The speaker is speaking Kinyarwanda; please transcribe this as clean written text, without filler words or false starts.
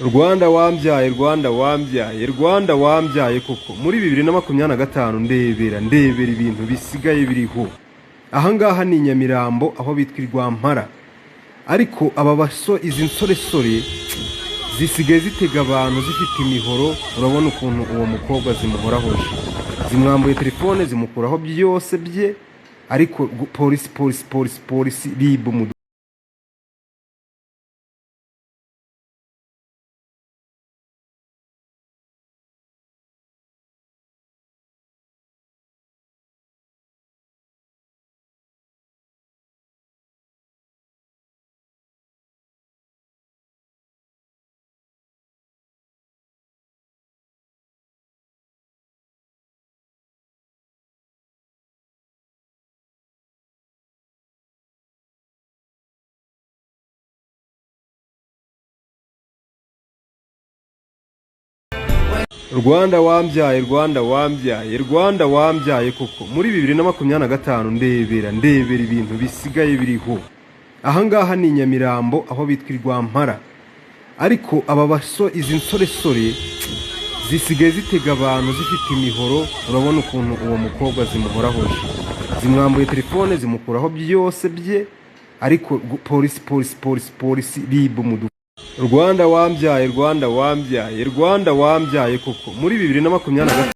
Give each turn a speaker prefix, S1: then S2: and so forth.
S1: Rwanda wambyaye, Rwanda wambyaye, Rwanda wambyaye koko muri 2025 ndebera ibintu bisigaye biriho. Ahangaha ni Nyamirambo aho bitwa Rwampara. Ariko aba izi nsoresore zisigaye zitega abantu zifite imihoro. Urabona ukuntu uwo mukobwa zimuhorahoje, zimwambuye telefone, zimukuraho byose bye. Ariko polisi ribu mu Rwanda wambyaye, Rwanda wambyaye, Rwanda wambyaye koko muri 2025 ndebera ibintu bisigaye biriho. Ahangaha ni Nyamirambo aho bitwa Rwampara. Ariko aba izi nsoresore zisigaye zitega abantu zifite imihoro. Urabona ukuntu uwo mukobwa zimuhorahoje, zimwambuye telefone, zimukuraho byose bye. Ariko polisi ribu mu Rwanda wambyaye, Rwanda wambyaye, Rwanda wambyaye koko muri 2025